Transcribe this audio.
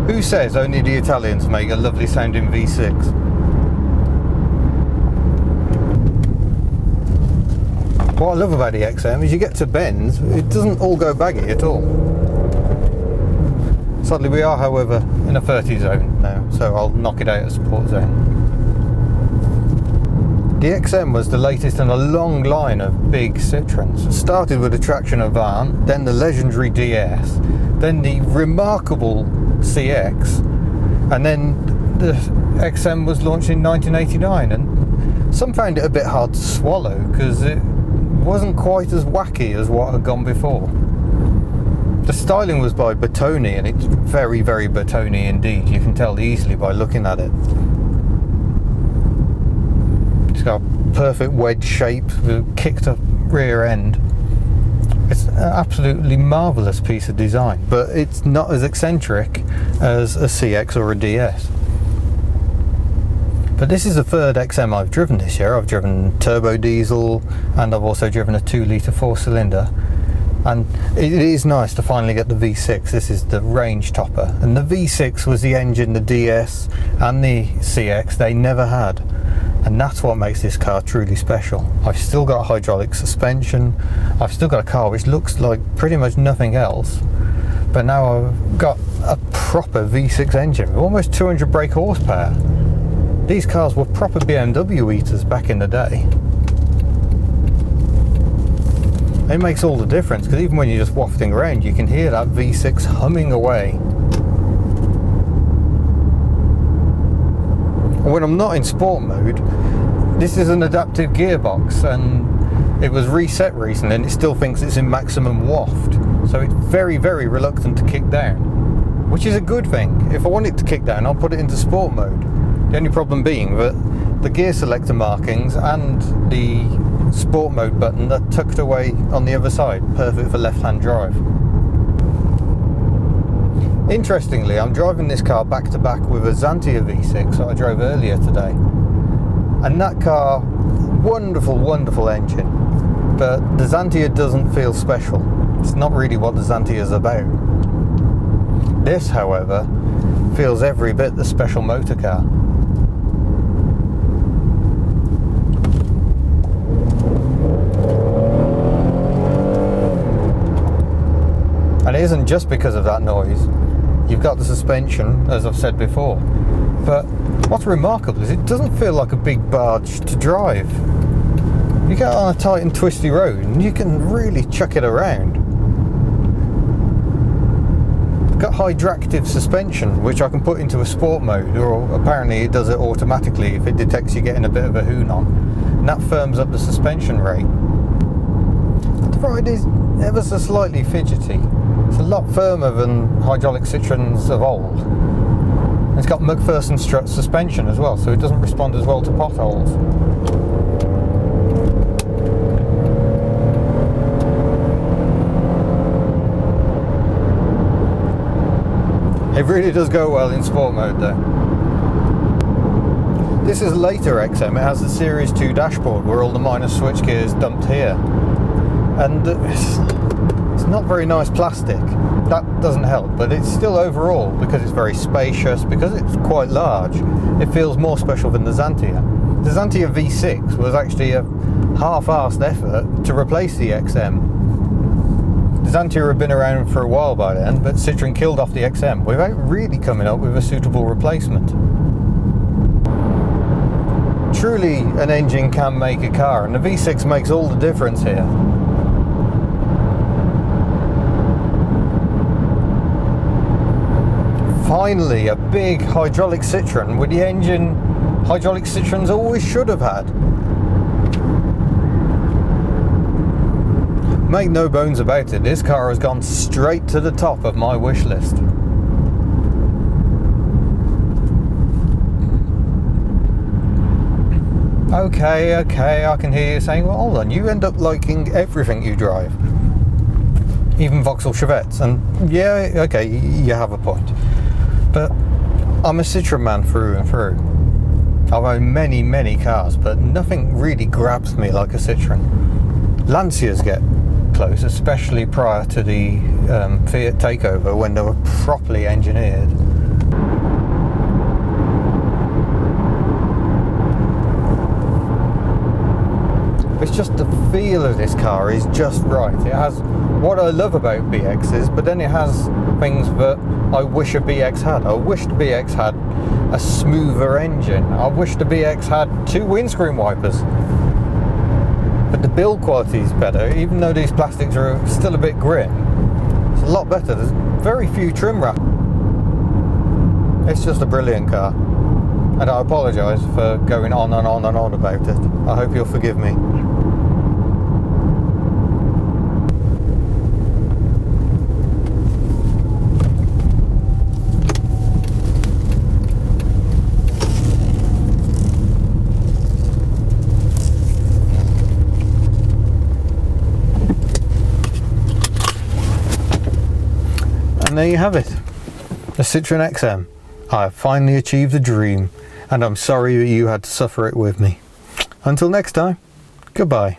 Who says only the Italians make a lovely sounding V6? What I love about the XM is you get to bends, it doesn't all go baggy at all. Sadly we are, however, in a 30 zone now, so I'll knock it out of sport zone. The XM was the latest in a long line of big Citroens. It started with the traction Avant, then the legendary DS, then the remarkable CX, and then the XM was launched in 1989, and some found it a bit hard to swallow because it wasn't quite as wacky as what had gone before. The styling was by Bertone, and it's very, very Bertone indeed. You can tell easily by looking at it. It's got a perfect wedge shape with a kicked up rear end. It's an absolutely marvellous piece of design, but it's not as eccentric as a CX or a DS. But this is the third XM I've driven this year. I've driven turbo diesel, and I've also driven a 2-litre 4-cylinder. And it is nice to finally get the V6. This is the range topper. And the V6 was the engine the DS and the CX they never had. And that's what makes this car truly special. I've still got hydraulic suspension. I've still got a car which looks like pretty much nothing else. But now I've got a proper V6 engine with almost 200 brake horsepower. These cars were proper BMW eaters back in the day. It makes all the difference, because even when you're just wafting around, you can hear that V6 humming away. When I'm not in sport mode, this is an adaptive gearbox, and it was reset recently and it still thinks it's in maximum waft. So it's very, very reluctant to kick down, which is a good thing. If I want it to kick down, I'll put it into sport mode. The only problem being that the gear selector markings and the sport mode button are tucked away on the other side, perfect for left-hand drive. Interestingly, I'm driving this car back to back with a Xantia V6 that I drove earlier today, and that car, wonderful, wonderful engine, but the Xantia doesn't feel special. It's not really what the Xantia is about. This, however, feels every bit the special motor car. And it isn't just because of that noise. You've got the suspension, as I've said before. But what's remarkable is it doesn't feel like a big barge to drive. You get on a tight and twisty road and you can really chuck it around. I've got hydractive suspension, which I can put into a sport mode, or apparently it does it automatically if it detects you getting a bit of a hoon on. And that firms up the suspension rate. The ride is ever so slightly fidgety. It's a lot firmer than hydraulic Citroens of old. And it's got McPherson strut suspension as well, so it doesn't respond as well to potholes. It really does go well in sport mode though. This is a later XM. It has the Series 2 dashboard where all the minor switch gears dumped here. And it's not very nice plastic. That doesn't help, but it's still overall, because it's very spacious, because it's quite large, it feels more special than the Xantia. The Xantia V6 was actually a half-assed effort to replace the XM. The Xantia had been around for a while by then, but Citroen killed off the XM without really coming up with a suitable replacement. Truly, an engine can make a car, and the V6 makes all the difference here. Finally, a big hydraulic Citroen with the engine hydraulic Citroens always should have had. Make no bones about it, this car has gone straight to the top of my wish list. Okay, I can hear you saying, well, hold on, you end up liking everything you drive. Even Vauxhall Chevettes, and yeah, okay, you have a point. But I'm a Citroen man through and through. I've owned many, many cars, but nothing really grabs me like a Citroen. Lancias get close, especially prior to the Fiat takeover when they were properly engineered. just the feel of this car is just right. It has what I love about BXs, but then it has things that I wish a BX had. I wish the BX had a smoother engine. I wish the BX had 2 windscreen wipers. But the build quality is better, even though these plastics are still a bit grim. It's a lot better. There's very few trim wrap. It's just a brilliant car. And I apologise for going on and on and on about it. I hope you'll forgive me. And there you have it, the Citroen XM. I have finally achieved a dream, and I'm sorry that you had to suffer it with me. Until next time, goodbye.